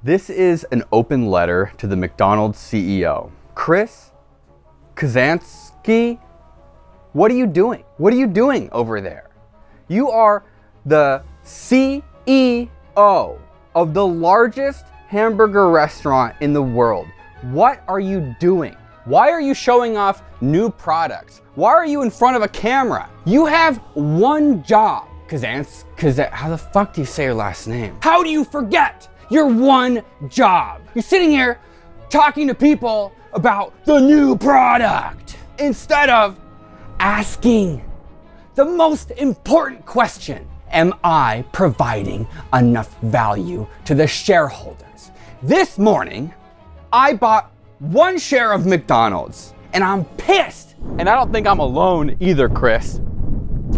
This is an open letter to the McDonald's CEO. Chris Kazansky, what are you doing? What are you doing over there? You are the CEO of the largest hamburger restaurant in the world. What are you doing? Why are you showing off new products? Why are you in front of a camera? You have one job. How the fuck do you say your last name? How do you forget your one job? You're sitting here talking to people about the new product instead of asking the most important question. Am I providing enough value to the shareholders? This morning, I bought 1 share of McDonald's and I'm pissed. And I don't think I'm alone either, Chris.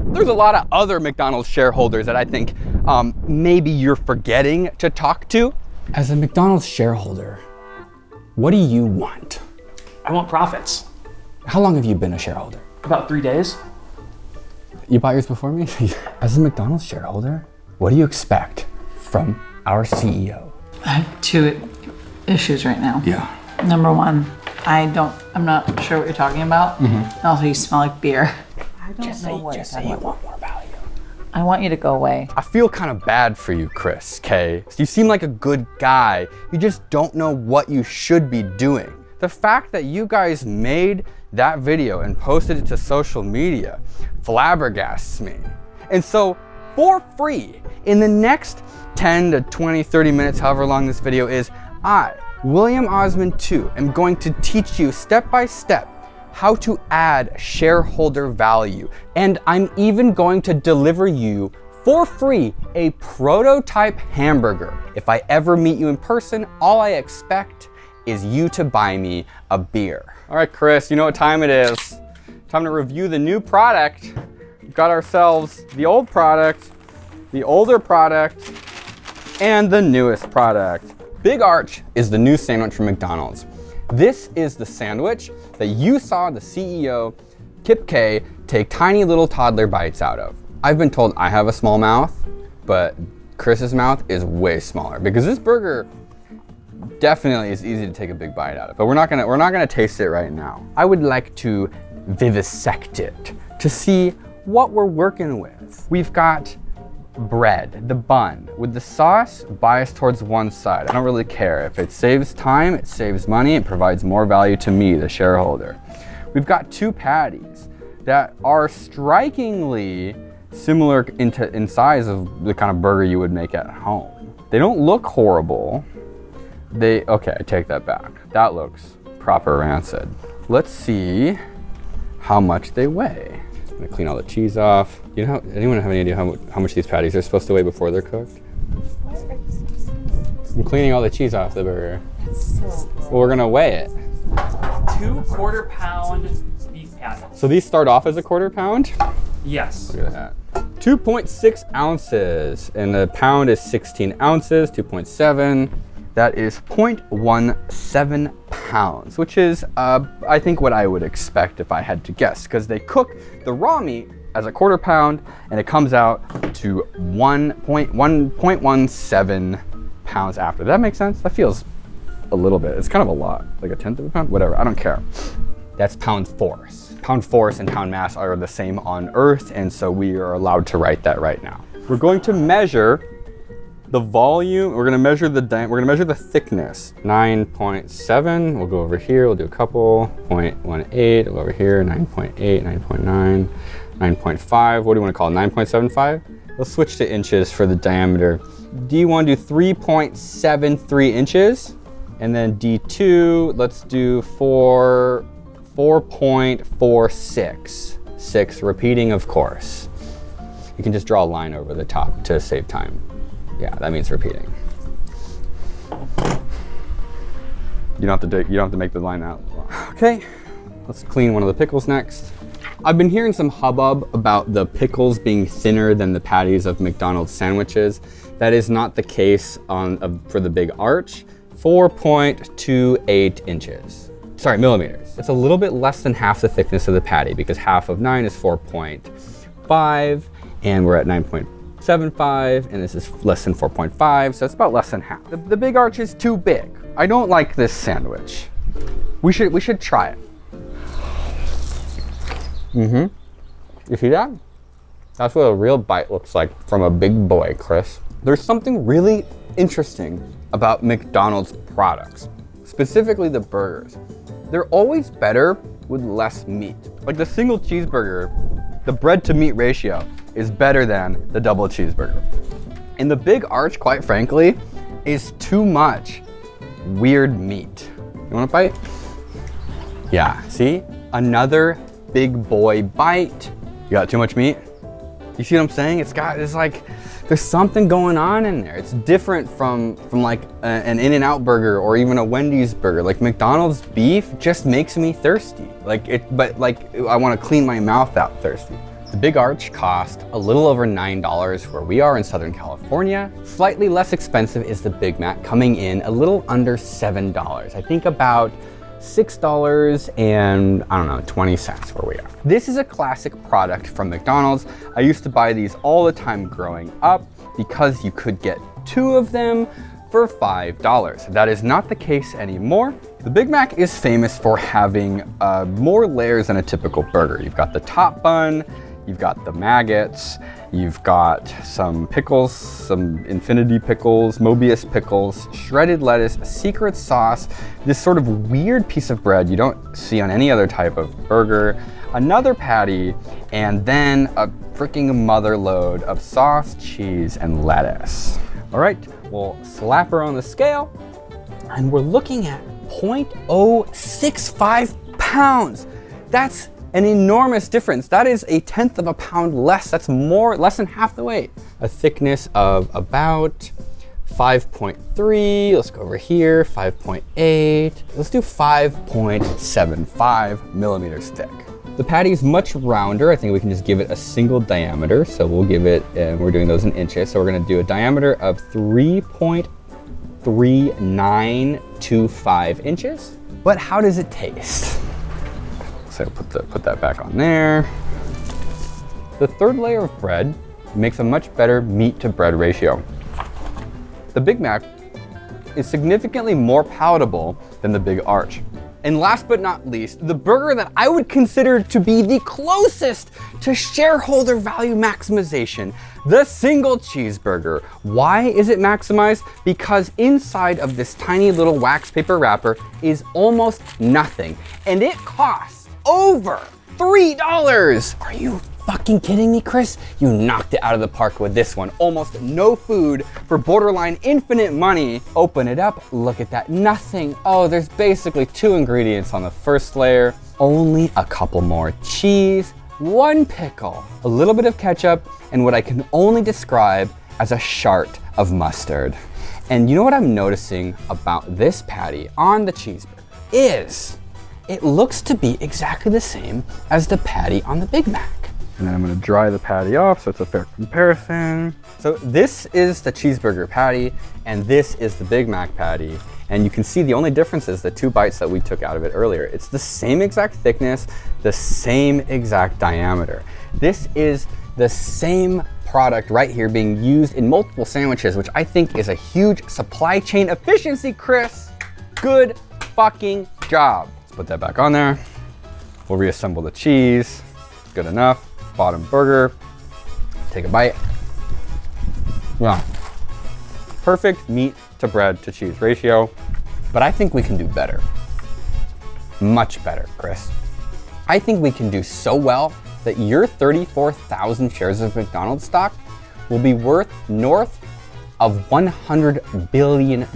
There's a lot of other McDonald's shareholders that I think maybe you're forgetting to talk to. As a McDonald's shareholder, what do you want? I want profits. How long have you been a shareholder? About 3 days. You bought yours before me? As a McDonald's shareholder, what do you expect from our CEO? I have 2 issues right now. Yeah. Number 1, I'm not sure what you're talking about. And also you smell like beer. I don't know what Just say you want more value. I want you to go away. I feel kind of bad for you, Chris, okay? You seem like a good guy. You just don't know what you should be doing. The fact that you guys made that video and posted it to social media flabbergasts me. And so, for free, in the next 10 to 20, 30 minutes, however long this video is, I, William Osmond II, am going to teach you step by step how to add shareholder value. And I'm even going to deliver you for free a prototype hamburger. If I ever meet you in person, all I expect is you to buy me a beer. All right, Chris, you know what time it is. Time to review the new product. We've got ourselves the old product, the older product, and the newest product. Big Arch is the new sandwich from McDonald's. This is the sandwich that you saw the CEO, Kip K, take tiny little toddler bites out of. I've been told I have a small mouth, but Chris's mouth is way smaller because this burger definitely is easy to take a big bite out of, but we're not gonna taste it right now. I would like to vivisect it to see what we're working with. We've got bread, the bun, with the sauce biased towards one side. I don't really care. If it saves time, it saves money, it provides more value to me, the shareholder. We've got 2 patties that are strikingly similar in size of the kind of burger you would make at home. They don't look horrible. Okay, I take that back. That looks proper rancid. Let's see how much they weigh. I'm gonna clean all the cheese off. Anyone have any idea how much these patties are supposed to weigh before they're cooked? I'm cleaning all the cheese off the burger. It's so Well, we're gonna weigh it. 2 quarter-pound beef patties. So these start off as a 1/4 pound? Yes. Look at that. 2.6 ounces, and the pound is 16 ounces, 2.7. That is 0.17 pounds, which is, I think, what I would expect if I had to guess, because they cook the raw meat as a 1/4 pound, and it comes out to 1.17 pounds after. Does that make sense? That feels a little bit. It's kind of a lot, like 1/10 of a pound, whatever, I don't care. That's pound force. Pound force and pound mass are the same on Earth, and so we are allowed to write that right now. We're going to measure the volume, we're gonna measure the thickness. 9.7, we'll go over here, we'll do a couple. 0.18, we'll go over here, 9.8, 9.9, 9.5. What do you wanna call it, 9.75? Let's switch to inches for the diameter. Do you wanna do 3.73 inches? And then D2, let's do 4.46. 6, repeating, of course. You can just draw a line over the top to save time. Yeah, that means repeating. You don't have to make the line out long. Okay, let's clean one of the pickles next. I've been hearing some hubbub about the pickles being thinner than the patties of McDonald's sandwiches. That is not the case for the Big Arch. 4.28 inches. Sorry, millimeters. It's a little bit less than half the thickness of the patty because half of 9 is 4.5 and we're at 9.5. 4.75, and this is less than 4.5, so it's about less than half. The big arch is too big. I don't like this sandwich. We should try it. You see that? That's what a real bite looks like from a big boy, Chris. There's something really interesting about McDonald's products, specifically the burgers. They're always better with less meat. Like the single cheeseburger, the bread to meat ratio is better than the double cheeseburger. And the big arch, quite frankly, is too much weird meat. You want a bite? Yeah, see? Another big boy bite. You got too much meat? You see what I'm saying? It's like, there's something going on in there. It's different from like an In-N-Out burger or even a Wendy's burger. Like McDonald's beef just makes me thirsty. But I want to clean my mouth out thirsty. The big arch cost a little over $9 where we are in Southern California. Slightly less expensive is the Big Mac, coming in a little under $7. I think about $6 and I don't know, 20 cents where we are. This is a classic product from McDonald's. I used to buy these all the time growing up because you could get 2 of them for $5. That is not the case anymore. The Big Mac is famous for having more layers than a typical burger. You've got the top bun, you've got the maggots, you've got some pickles, some infinity pickles, Mobius pickles, shredded lettuce, secret sauce, this sort of weird piece of bread you don't see on any other type of burger, another patty, and then a freaking mother load of sauce, cheese, and lettuce. All right, we'll slap her on the scale, and we're looking at 0.065 pounds. That's an enormous difference. That is 1/10 of a pound less. That's less than half the weight. A thickness of about 5.3. Let's go over here, 5.8. Let's do 5.75 millimeters thick. The patty is much rounder. I think we can just give it a single diameter. So we'll give it, we're doing those in inches. So we're gonna do a diameter of 3.3925 inches. But how does it taste? So put that back on there. The third layer of bread makes a much better meat to bread ratio. The Big Mac is significantly more palatable than the Big Arch. And last but not least, the burger that I would consider to be the closest to shareholder value maximization, the single cheeseburger. Why is it maximized? Because inside of this tiny little wax paper wrapper is almost nothing. And it costs over $3. Are you fucking kidding me, Chris? You knocked it out of the park with this one. Almost no food for borderline infinite money. Open it up, look at that, nothing. Oh, there's basically 2 ingredients on the first layer. Only a couple more cheese, 1 pickle, a little bit of ketchup, and what I can only describe as a shart of mustard. And you know what I'm noticing about this patty on the cheeseburger is it looks to be exactly the same as the patty on the Big Mac. And then I'm gonna dry the patty off so it's a fair comparison. So this is the cheeseburger patty and this is the Big Mac patty. And you can see the only difference is the 2 bites that we took out of it earlier. It's the same exact thickness, the same exact diameter. This is the same product right here being used in multiple sandwiches, which I think is a huge supply chain efficiency, Chris. Good fucking job. Put that back on there. We'll reassemble the cheese. Good enough. Bottom burger. Take a bite. Yeah. Perfect meat to bread to cheese ratio. But I think we can do better. Much better, Chris. I think we can do so well that your 34,000 shares of McDonald's stock will be worth north of $100 billion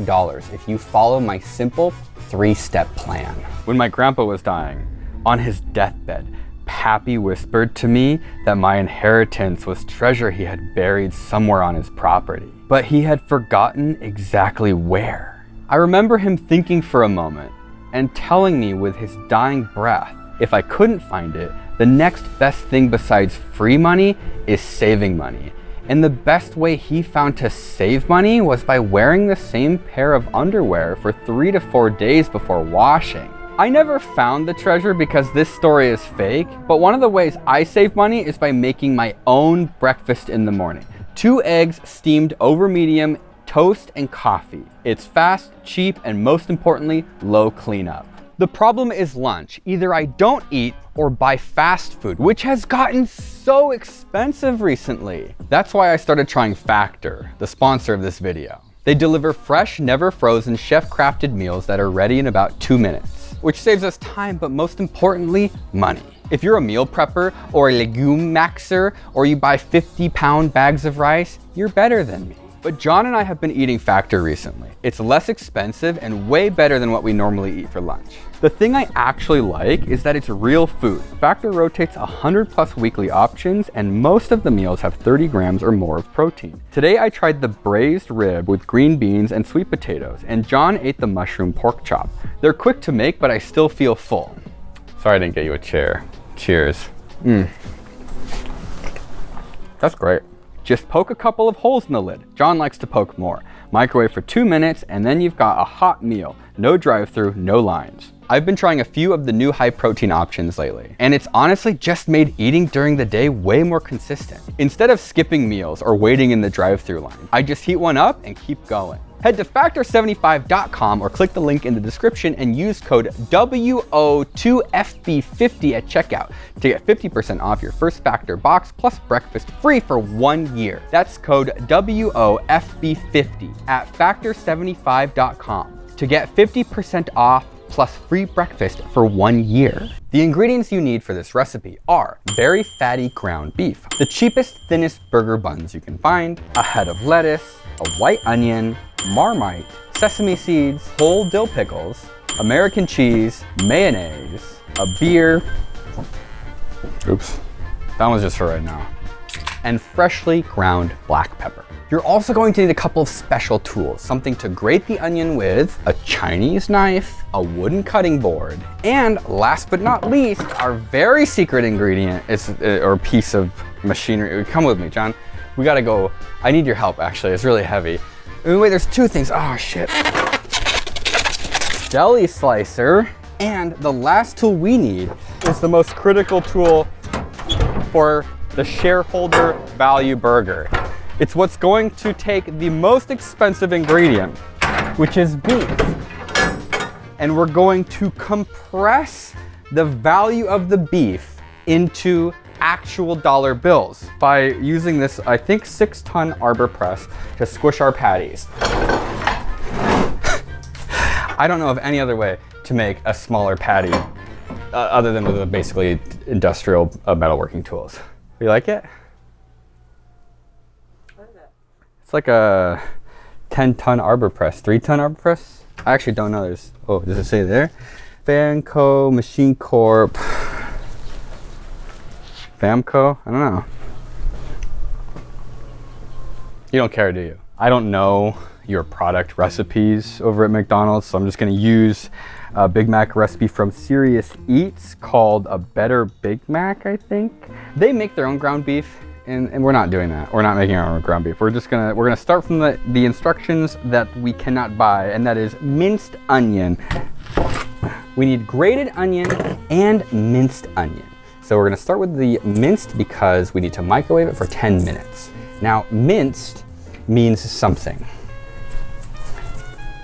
if you follow my simple 3-step plan. When my grandpa was dying, on his deathbed, Pappy whispered to me that my inheritance was treasure he had buried somewhere on his property, but he had forgotten exactly where. I remember him thinking for a moment and telling me with his dying breath, if I couldn't find it, the next best thing besides free money is saving money. And the best way he found to save money was by wearing the same pair of underwear for 3 to 4 days before washing. I never found the treasure because this story is fake, but one of the ways I save money is by making my own breakfast in the morning. 2 eggs steamed over medium, toast and coffee. It's fast, cheap, and most importantly, low cleanup. The problem is lunch. Either I don't eat or buy fast food, which has gotten so expensive recently. That's why I started trying Factor, the sponsor of this video. They deliver fresh, never frozen, chef-crafted meals that are ready in about 2 minutes, which saves us time, but most importantly, money. If you're a meal prepper or a legume maxer, or you buy 50-pound bags of rice, you're better than me. But John and I have been eating Factor recently. It's less expensive and way better than what we normally eat for lunch. The thing I actually like is that it's real food. Factor rotates 100+ weekly options, and most of the meals have 30 grams or more of protein. Today I tried the braised rib with green beans and sweet potatoes, and John ate the mushroom pork chop. They're quick to make, but I still feel full. Sorry I didn't get you a chair. Cheers. That's great. Just poke a couple of holes in the lid. John likes to poke more. Microwave for 2 minutes, and then you've got a hot meal. No drive-through, no lines. I've been trying a few of the new high protein options lately, and it's honestly just made eating during the day way more consistent. Instead of skipping meals or waiting in the drive-through line, I just heat one up and keep going. Head to factor75.com or click the link in the description and use code WO2FB50 at checkout to get 50% off your first Factor box plus breakfast free for 1 year. That's code WOFB50 at factor75.com to get 50% off plus free breakfast for 1 year. The ingredients you need for this recipe are very fatty ground beef, the cheapest, thinnest burger buns you can find, a head of lettuce, a white onion, Marmite, sesame seeds, whole dill pickles, American cheese, mayonnaise, a beer, oops, that one's just for right now, and freshly ground black pepper. You're also going to need a couple of special tools, something to grate the onion with, a Chinese knife, a wooden cutting board, and last but not least, our very secret ingredient or piece of machinery. Come with me, John. We gotta go. I need your help, actually. It's really heavy. Wait, there's 2 things. Oh, shit. Deli slicer. And the last tool we need is the most critical tool for the shareholder value burger. It's what's going to take the most expensive ingredient, which is beef. And we're going to compress the value of the beef into actual dollar bills by using this, I think, 6-ton arbor press to squish our patties. I don't know of any other way to make a smaller patty other than with the basically industrial metalworking tools. You like it? What is it? It's like a 10-ton arbor press, 3-ton arbor press. I actually don't know. There's, oh, does it say there? Vanco Machine Corp. Famco? I don't know. You don't care, do you? I don't know your product recipes over at McDonald's, so I'm just gonna use a Big Mac recipe from Serious Eats called a Better Big Mac, I think. They make their own ground beef, and we're not doing that. We're not making our own ground beef. We're gonna start from the instructions that we cannot buy, and that is minced onion. We need grated onion and minced onion. So we're gonna start with the minced because we need to microwave it for 10 minutes. Now, minced means something.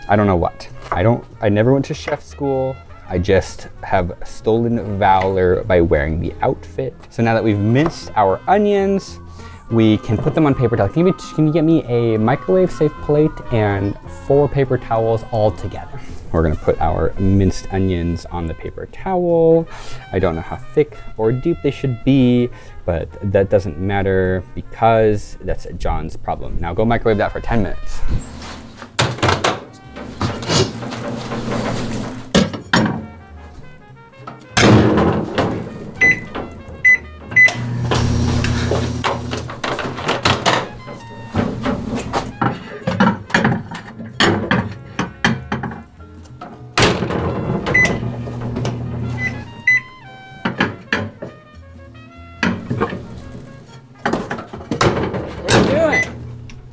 I don't know what. I never went to chef school. I just have stolen valor by wearing the outfit. So now that we've minced our onions, we can put them on paper towels. Can you get me a microwave safe plate and 4 paper towels all together? We're gonna put our minced onions on the paper towel. I don't know how thick or deep they should be, but that doesn't matter because that's John's problem. Now go microwave that for 10 minutes.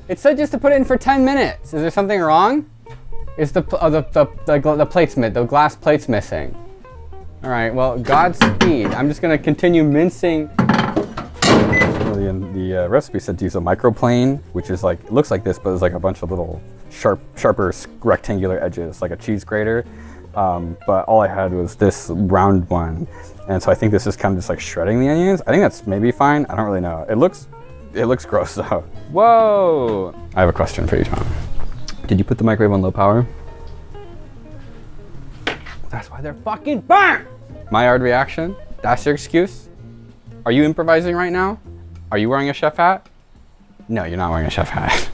It said just to put it in for 10 minutes. Is there something wrong? Is the plates, the glass plates missing? All right, well, Godspeed. I'm just gonna continue mincing. the recipe said to use a microplane, which is like, it looks like this, but it's like a bunch of little sharper rectangular edges, like a cheese grater. But all I had was this round one. And so I think this is kind of just like shredding the onions. I think that's maybe fine. I don't really know. It looks gross though. Whoa! I have a question for you, John. Did you put the microwave on low power? That's why they're fucking burnt! My hard reaction? That's your excuse? Are you improvising right now? Are you wearing a chef hat? No, you're not wearing a chef hat.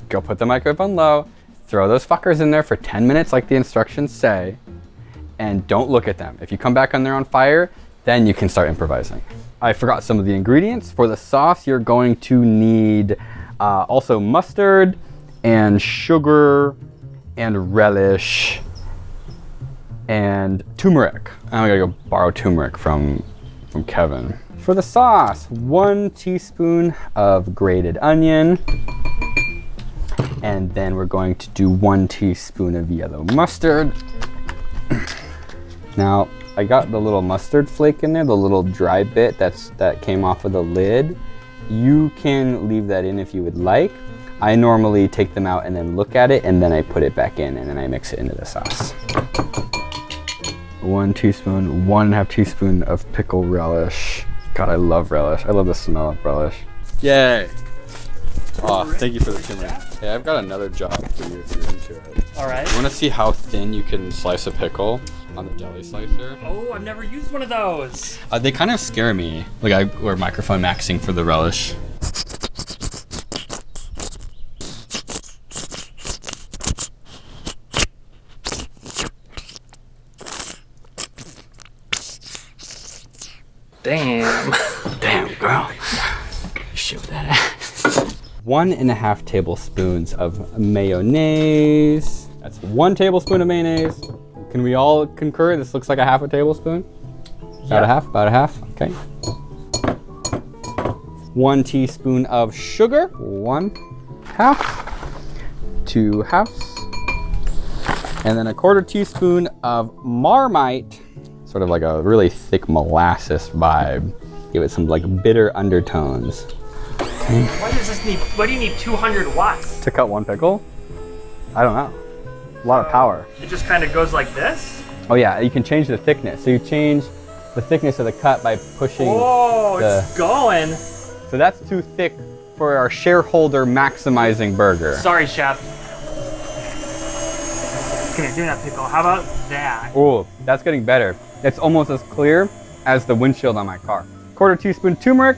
Go put the microwave on low, throw those fuckers in there for 10 minutes like the instructions say, and don't look at them. If you come back on there on fire, then you can start improvising. I forgot some of the ingredients. For the sauce, you're going to need also mustard and sugar and relish and turmeric. I'm gonna go borrow turmeric from Kevin. For the sauce, 1 teaspoon of grated onion. And then we're going to do 1 teaspoon of yellow mustard. Now, I got the little mustard flake in there, the little dry bit that came off of the lid. You can leave that in if you would like. I normally take them out and then look at it, and then I put it back in, and then I mix it into the sauce. 1 teaspoon, 1.5 teaspoon of pickle relish. God, I love relish. I love the smell of relish. Yay! Oh, thank you for the turmeric. Hey, I've got another job for you if you're into it. All right. You want to see how thin you can slice a pickle on the deli slicer? Oh, I've never used one of those. They kind of scare me. Like we're microphone maxing for the relish. Damn. Damn, girl. Show that ass. 1.5 tablespoons of mayonnaise. That's 1 tablespoon of mayonnaise. Can we all concur? This looks like a 1/2 tablespoon. About a half. Okay. 1 teaspoon of sugar. 1/2. 2/2. And then a 1/4 teaspoon of Marmite. Sort of like a really thick molasses vibe. Give it some like bitter undertones. Okay. Why does this need? Why do you need 200 watts? To cut 1 pickle? I don't know. A lot of power. It just kind of goes like this. Oh yeah, you can change the thickness. So you change the thickness of the cut by pushing. Oh, it's going. So that's too thick for our shareholder maximizing burger. Sorry, chef. Come here, give me that pickle. How about that? Oh, that's getting better. It's almost as clear as the windshield on my car. 1/4 teaspoon turmeric.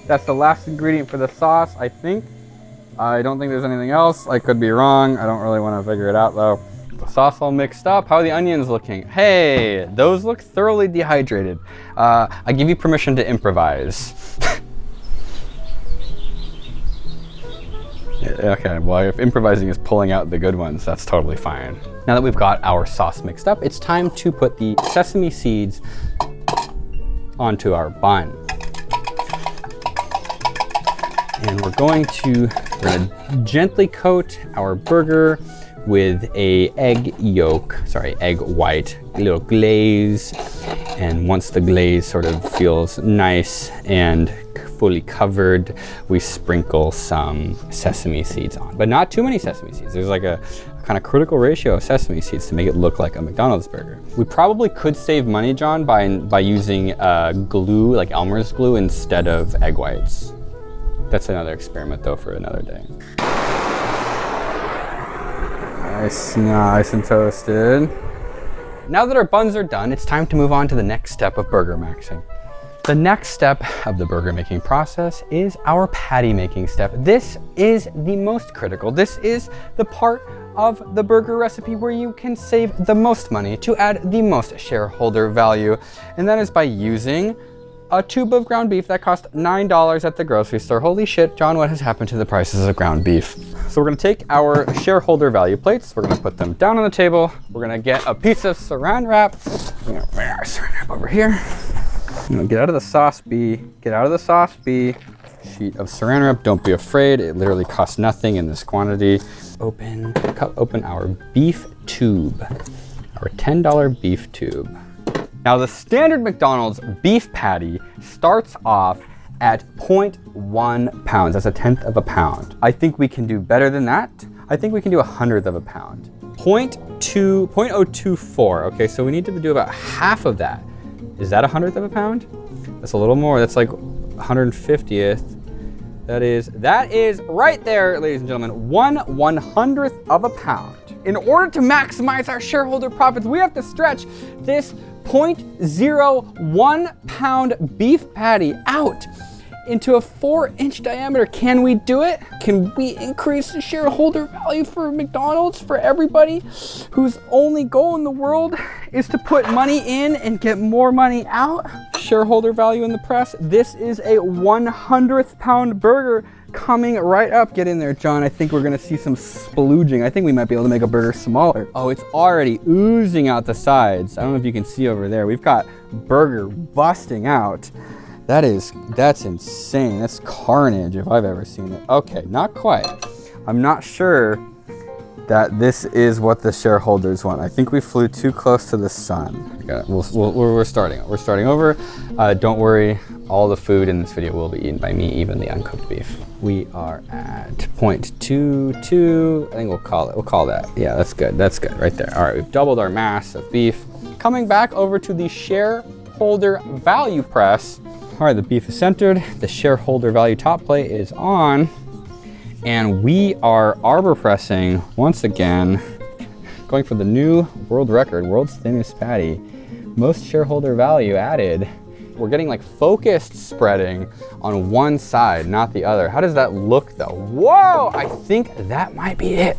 That's the last ingredient for the sauce, I think. I don't think there's anything else. I could be wrong. I don't really want to figure it out though. The sauce all mixed up. How are the onions looking? Hey, those look thoroughly dehydrated. I give you permission to improvise. Okay, well, if improvising is pulling out the good ones, that's totally fine. Now that we've got our sauce mixed up, it's time to put the sesame seeds onto our bun. And we're gonna gently coat our burger with a egg white, a little glaze. And once the glaze sort of feels nice and fully covered, we sprinkle some sesame seeds on, but not too many sesame seeds. There's like a kind of critical ratio of sesame seeds to make it look like a McDonald's burger. We probably could save money, John, by using glue, like Elmer's glue, instead of egg whites. That's another experiment though for another day. Nice and toasted. Now that our buns are done, it's time to move on to the next step of burger maxing. The next step of the burger making process is our patty making step. This is the most critical. This is the part of the burger recipe where you can save the most money to add the most shareholder value. And that is by using a tube of ground beef that cost $9 at the grocery store. Holy shit, John, what has happened to the prices of ground beef? So we're gonna take our shareholder value plates, we're gonna put them down on the table, we're gonna get a piece of saran wrap. We're gonna lay our saran wrap over here. Get out of the sauce bee, get out of the sauce bee. Sheet of saran wrap, don't be afraid, it literally costs nothing in this quantity. Cut open our beef tube, our $10 beef tube. Now the standard McDonald's beef patty starts off at 0.1 pounds. That's 1/10 of a pound. I think we can do better than that. I think we can do 1/100 of a pound. 0.024. Okay, so we need to do about half of that. Is that 1/100 of a pound? That's a little more. That's like 150th. That is right there, ladies and gentlemen, 1/100th of a pound. In order to maximize our shareholder profits, we have to stretch this 0.01 pound beef patty out into a 4-inch diameter. Can we do it? Can we increase the shareholder value for McDonald's, for everybody whose only goal in the world is to put money in and get more money out? Shareholder value in the press. This is a 1/100th pound burger coming right up. Get in there, John. I think we're gonna see some splooging. I think we might be able to make a burger smaller. Oh, it's already oozing out the sides. I don't know if you can see over there. We've got burger busting out. That's insane. That's carnage if I've ever seen it. Okay, not quite. I'm not sure that this is what the shareholders want. I think we flew too close to the sun. We're starting over. Don't worry, all the food in this video will be eaten by me, even the uncooked beef. We are at 0.22. I think we'll call that. Yeah, that's good right there. All right, we've doubled our mass of beef. Coming back over to the shareholder value press. All right, the beef is centered. The shareholder value top plate is on. And we are arbor pressing once again, going for the new world record, world's thinnest patty. Most shareholder value added. We're getting like focused spreading on one side, not the other. How does that look though? Whoa, I think that might be it.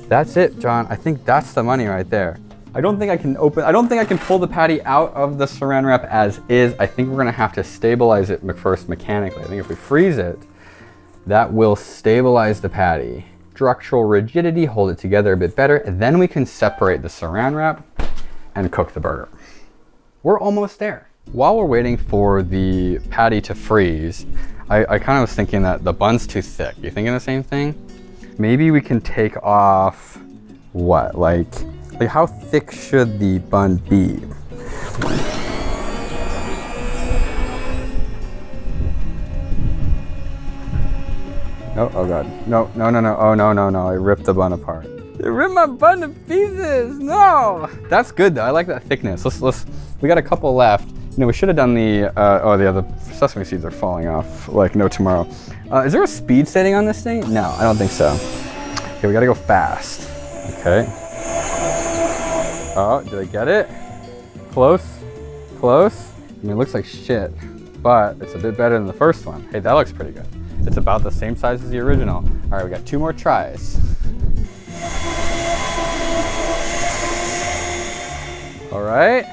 That's it, John. I think that's the money right there. I don't think I can pull the patty out of the saran wrap as is. I think we're gonna have to stabilize it first mechanically. I think if we freeze it, that will stabilize the patty. Structural rigidity, hold it together a bit better, and then we can separate the saran wrap and cook the burger. We're almost there. While we're waiting for the patty to freeze, I kind of was thinking that the bun's too thick. You thinking the same thing? Maybe we can take off, what, like how thick should the bun be? Oh God, no, oh no, I ripped the bun apart. It ripped my bun to pieces, no! That's good though, I like that thickness. We got a couple left. You know, we should have done the sesame seeds are falling off like no tomorrow. Is there a speed setting on this thing? No, I don't think so. Okay, we gotta go fast. Okay. Oh, did I get it? Close. I mean, it looks like shit, but it's a bit better than the first one. Hey, that looks pretty good. It's about the same size as the original. All right, we got 2 more tries. All right.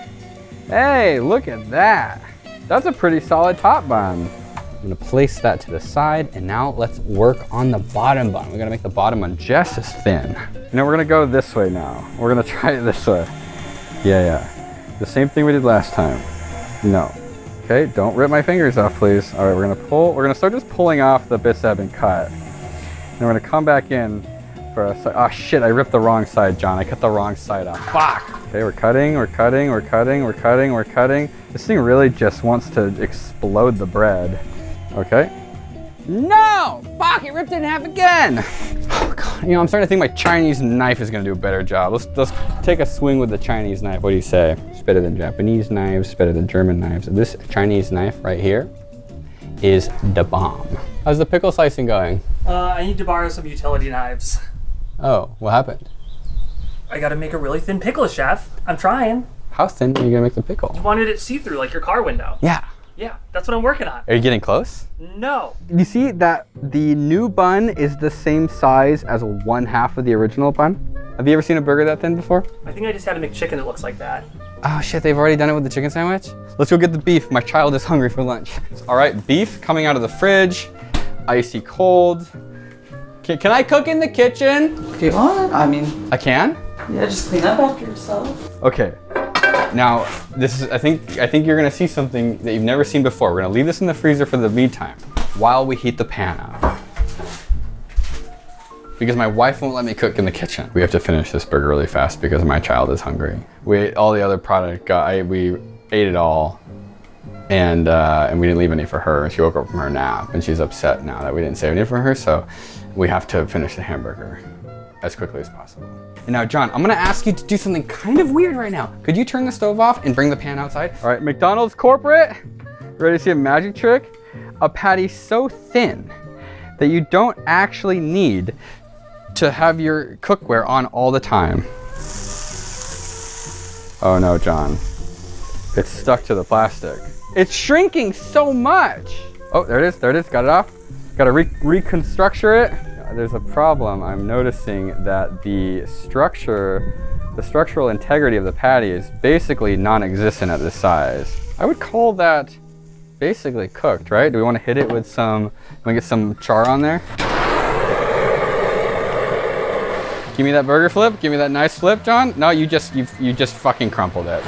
Hey, look at that. That's a pretty solid top bun. I'm gonna place that to the side, and now let's work on the bottom bun. We're gonna make the bottom one just as thin. You know, we're gonna go this way now. We're gonna try it this way. Yeah. The same thing we did last time. No. Okay, don't rip my fingers off, please. All right, we're gonna start just pulling off the bits that have been cut. And we're gonna come back in for a side. Oh shit, I ripped the wrong side, John. I cut the wrong side off. Fuck! Okay, we're cutting. This thing really just wants to explode the bread. Okay. No! Fuck, it ripped it in half again! Oh God, you know, I'm starting to think my Chinese knife is gonna do a better job. Let's take a swing with the Chinese knife. What do you say? It's better than Japanese knives, better than German knives. This Chinese knife right here is the bomb. How's the pickle slicing going? I need to borrow some utility knives. Oh, what happened? I gotta make a really thin pickle, chef. I'm trying. How thin are you gonna make the pickle? You wanted it see-through like your car window. Yeah. Yeah, that's what I'm working on. Are you getting close? No. You see that the new bun is the same size as 1/2 of the original bun? Have you ever seen a burger that thin before? I think I just had a McChicken that looks like that. Oh shit, they've already done it with the chicken sandwich? Let's go get the beef. My child is hungry for lunch. All right, beef coming out of the fridge, icy cold. Can I cook in the kitchen? If you want, I mean. I can? Yeah, just clean up after yourself. Okay. Now, this is, I think you're gonna see something that you've never seen before. We're gonna leave this in the freezer for the meantime while we heat the pan up. Because my wife won't let me cook in the kitchen. We have to finish this burger really fast because my child is hungry. We ate all the other product, we ate it all And we didn't leave any for her. She woke up from her nap and she's upset now that we didn't save any for her. So we have to finish the hamburger as quickly as possible. And now, John, I'm gonna ask you to do something kind of weird right now. Could you turn the stove off and bring the pan outside? All right, McDonald's corporate, ready to see a magic trick? A patty so thin that you don't actually need to have your cookware on all the time. Oh no, John. It's stuck to the plastic. It's shrinking so much. Oh, there it is, got it off. Gotta reconstructure it. There's a problem. I'm noticing that the structural integrity of the patty is basically non-existent at this size. I would call that basically cooked, right? Do we want to hit it with some, get some char on there? Give me that burger flip. Give me that nice flip, John. No, you just fucking crumpled it.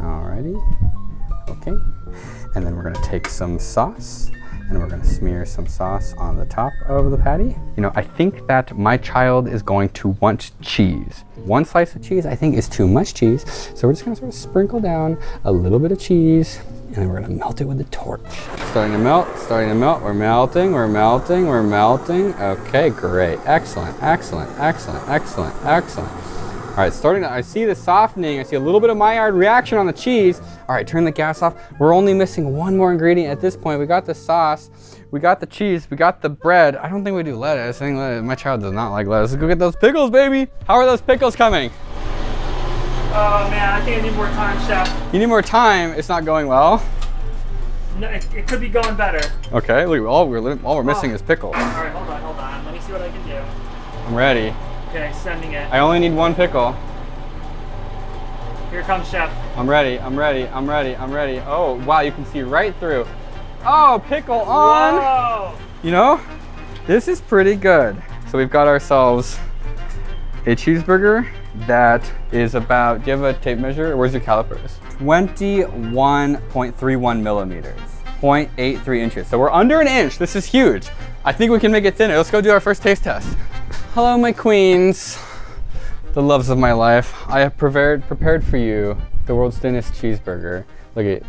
Alrighty. Okay. And then we're gonna take some sauce and we're gonna smear some sauce on the top of the patty. You know, I think that my child is going to want cheese. One slice of cheese, I think, is too much cheese. So we're just gonna sort of sprinkle down a little bit of cheese and then we're gonna melt it with the torch. Starting to melt, we're melting. Okay, great, excellent. All right, I see the softening. I see a little bit of Maillard reaction on the cheese. All right, turn the gas off. We're only missing one more ingredient at this point. We got the sauce, we got the cheese, we got the bread. I don't think we do lettuce. I think my child does not like lettuce. Let's go get those pickles, baby. How are those pickles coming? Oh man, I think I need more time, Chef. You need more time. It's not going well. No, it could be going better. Okay, look, all we're missing is pickles. All right, hold on. Let me see what I can do. I'm ready. Okay, sending it. I only need one pickle. Here comes Chef. I'm ready. Oh, wow, you can see right through. Oh, pickle on. Whoa. You know, this is pretty good. So we've got ourselves a cheeseburger that is about, do you have a tape measure? Where's your calipers? 21.31 millimeters, 0.83 inches. So we're under an inch. This is huge. I think we can make it thinner. Let's go do our first taste test. Hello, my queens, the loves of my life. I have prepared for you the world's thinnest cheeseburger. Look at,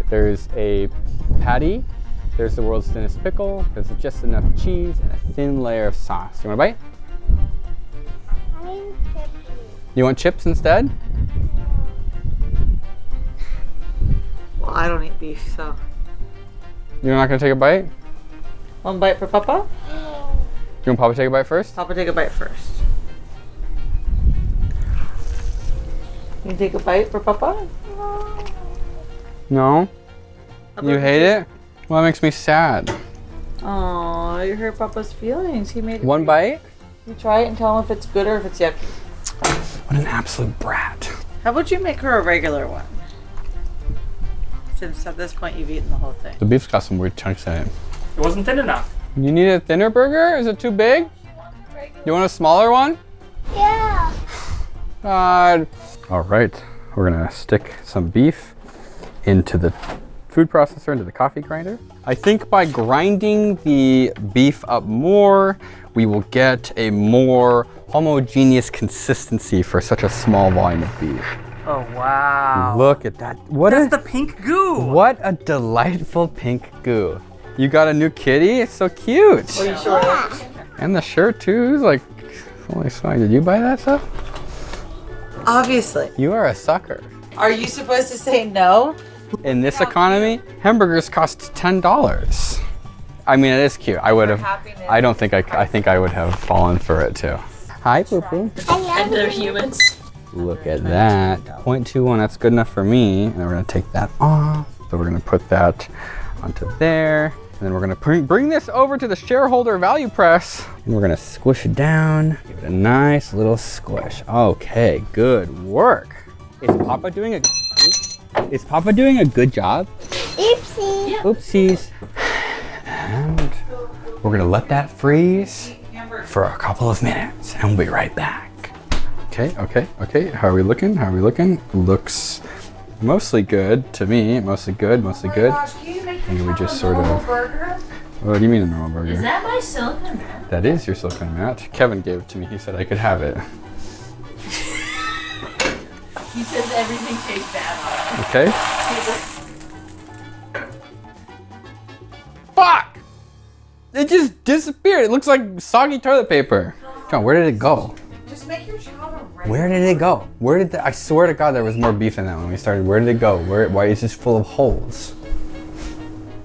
there's a patty, there's the world's thinnest pickle, there's just enough cheese and a thin layer of sauce. You want a bite? I mean chips. You want chips instead? Well, I don't eat beef, so. You're not gonna take a bite? One bite for Papa? You want Papa to take a bite first? Papa, take a bite first. You take a bite for Papa? No? You hate it? Well, that makes me sad. Oh, you hurt Papa's feelings. He made it. One bite? You try it and tell him if it's good or if it's yucky. What an absolute brat. How about you make her a regular one? Since at this point you've eaten the whole thing. The beef's got some weird chunks in it. It wasn't thin enough. You need a thinner burger? Is it too big? You want a smaller one? Yeah. God. All right, we're gonna stick some beef into the food processor, into the coffee grinder. I think by grinding the beef up more, we will get a more homogeneous consistency for such a small volume of beef. Oh wow. Look at that. That's the pink goo. What a delightful pink goo. You got a new kitty? It's so cute. Are you sure? And the shirt too. It's like, holy smokes, did you buy that stuff? Obviously. You are a sucker. Are you supposed to say no? In this economy, hamburgers cost $10. I mean, it is cute. I would have, I don't think I think I would have fallen for it too. Hi, Poo Poo. And they're humans. Look at that. 0.21, that's good enough for me. And then we're gonna take that off. So we're gonna put that onto there. And then we're gonna bring this over to the shareholder value press. And we're gonna squish it down. Give it a nice little squish. Okay, good work. Is Papa doing a good job? Oopsie. Oopsies. And we're gonna let that freeze for a couple of minutes and we'll be right back. Okay. How are we looking? Looks mostly good to me. Mostly good. And we just sort of. What do you mean a normal burger? Is that my silicone mat? That is your silicone mat. Kevin gave it to me. He said I could have it. He says everything tastes bad. Okay. Fuck! It just disappeared. It looks like soggy toilet paper. John, where did it go? Just make your child a regular. Where did it go? Where did I swear to God there was more beef in that when we started. Where did it go? Why is this full of holes?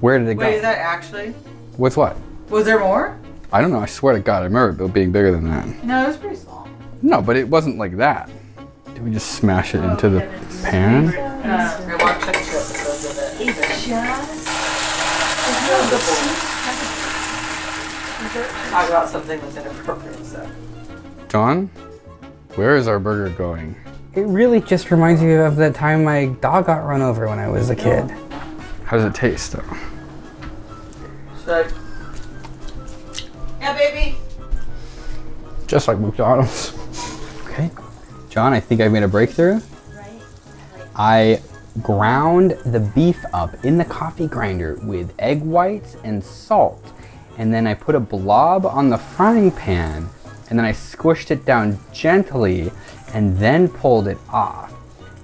Where did it go? Wait, is that actually? What's what? Was there more? I don't know. I swear to God, I remember it being bigger than that. No, it was pretty small. No, but it wasn't like that. Did we just smash it into the pan? I want chicken strips because of it. It's just. Talk about something that's inappropriate, so. John, where is our burger going? It really just reminds me of that time my dog got run over when I was a kid. How does it taste, though? Should I? Yeah, baby. Just like McDonald's. Okay. John, I think I made a breakthrough. I ground the beef up in the coffee grinder with egg whites and salt. And then I put a blob on the frying pan, and then I squished it down gently and then pulled it off.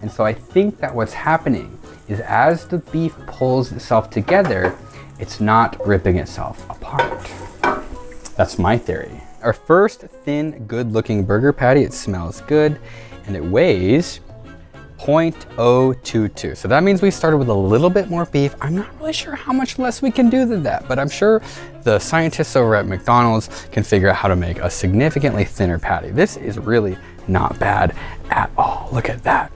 And so I think that what's happening is as the beef pulls itself together, it's not ripping itself apart. That's my theory. Our first thin, good-looking burger patty, it smells good, and it weighs 0.022. So that means we started with a little bit more beef. I'm not really sure how much less we can do than that, but I'm sure the scientists over at McDonald's can figure out how to make a significantly thinner patty. This is really not bad at all. Look at that.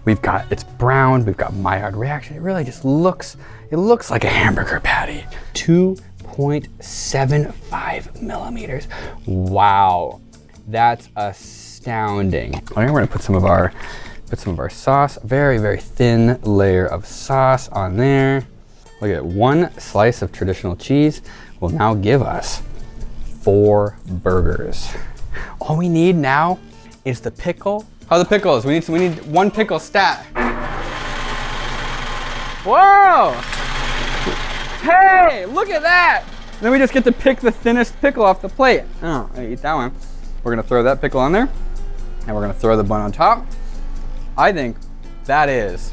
It's brown, we've got Maillard reaction. It really just looks like a hamburger patty. 2.75 millimeters. Wow, that's astounding. Okay, we're gonna put some of our sauce, very, very thin layer of sauce on there. Look at one slice of traditional cheese will now give us 4 burgers. All we need now is the pickle. How are the pickles? We need one pickle stat. Whoa! Hey, look at that! Then we just get to pick the thinnest pickle off the plate. Oh, I eat that one. We're gonna throw that pickle on there, and we're gonna throw the bun on top. I think that's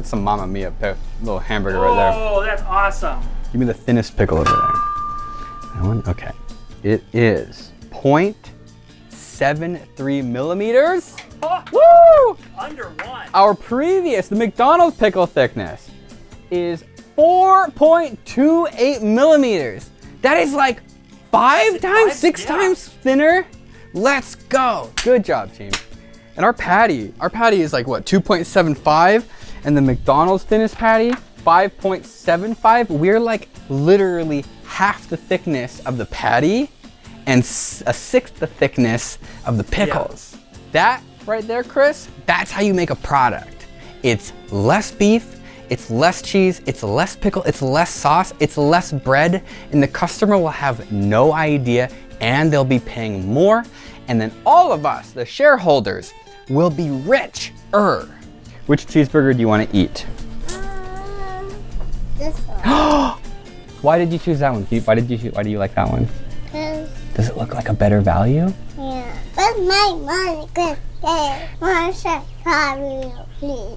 some Mamma Mia little hamburger right there. Oh, that's awesome. Give me the thinnest pickle over there. That one? Okay. It is 0.73 millimeters. Oh, Woo! under 1. Our previous, the McDonald's pickle thickness, is 4.28 millimeters. That is like 6 times thinner. Let's go. Good job, team. And our patty is like what, 2.75? And the McDonald's thinnest patty, 5.75. We're like literally half the thickness of the patty and 1/6 the thickness of the pickles. Yeah. That right there, Chris, that's how you make a product. It's less beef, it's less cheese, it's less pickle, it's less sauce, it's less bread, and the customer will have no idea and they'll be paying more. And then all of us, the shareholders, will be richer. Which cheeseburger do you want to eat? This one. Why did you choose that one? Why do you like that one? Does it look like a better value? Yeah. But my money could say, one shot probably please.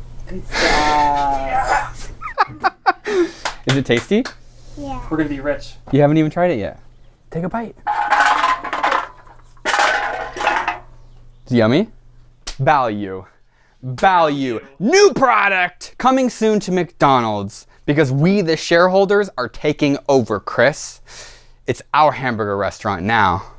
Is it tasty? Yeah. We're gonna be rich. You haven't even tried it yet. Take a bite. It's yummy. Value. New product coming soon to McDonald's because we, the shareholders, are taking over, Chris. It's our hamburger restaurant now.